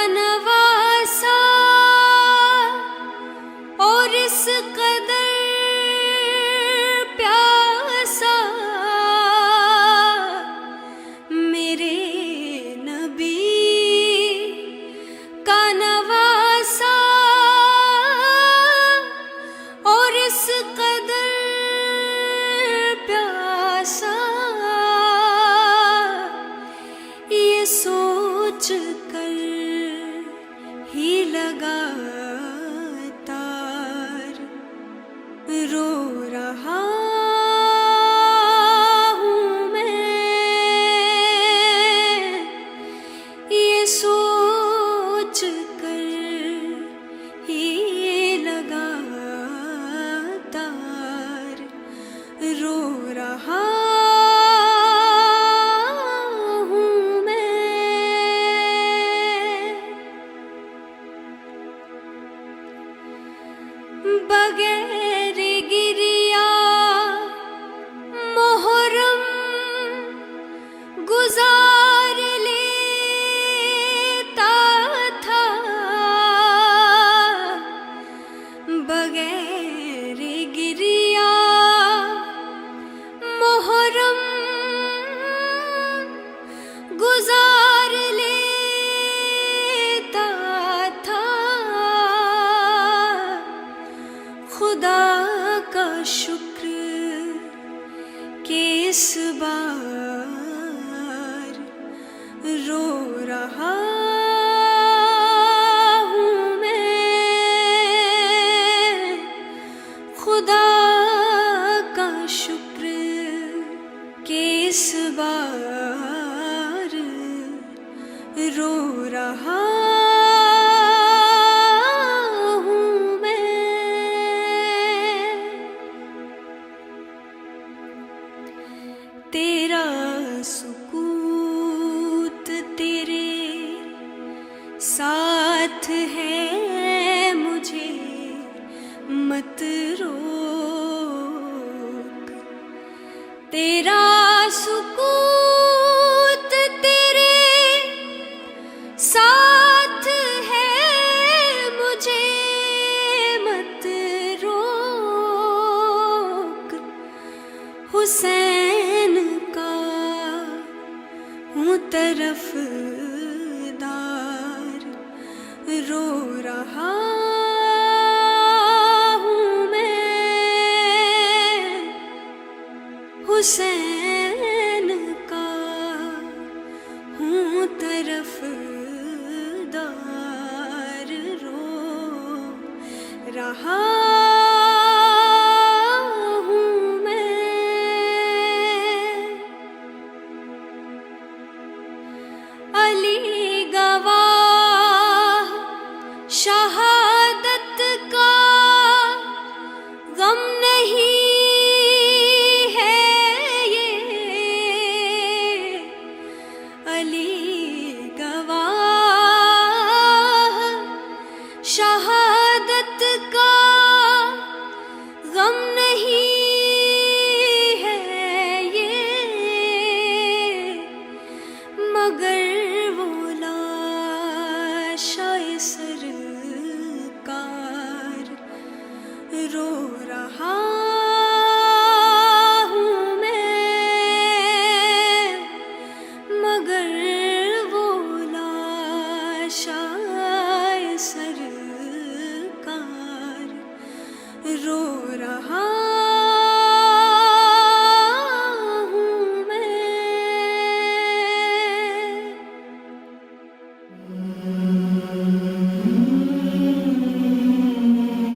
नवासा और इस कदर प्यासा मेरे नबी का नवासा और इस कदर प्यासा ये सोच कर ही लगा तार रो रहा हूँ मैं। ये सोच कर ही लगा तार रो रहा बगैर गिरिया मोहर्रम गुजार लेता था, बगैर गिरिया मोहर्रम गुजार लेता था। खुदा का शुक्र कि इस बार रो रहा हूँ मैं। खुदा का शुक्र कि इस बार रो रहा तेरा सुकूत तेरे साथ है मुझे मत रोक। तेरा सुकूत तेरे साथ है मुझे मत रोक। हुसैन तरफदार रो रहा हूँ मैं। हुसैन का हूँ तरफदार रो रहा शहादत का गम नहीं है ये। अली गवाह शहादत का गम नहीं है ये। मगर वो लाशाए सरकार रो रहा हूँ मैं। मगर वो लाशाए सरकार रो रहा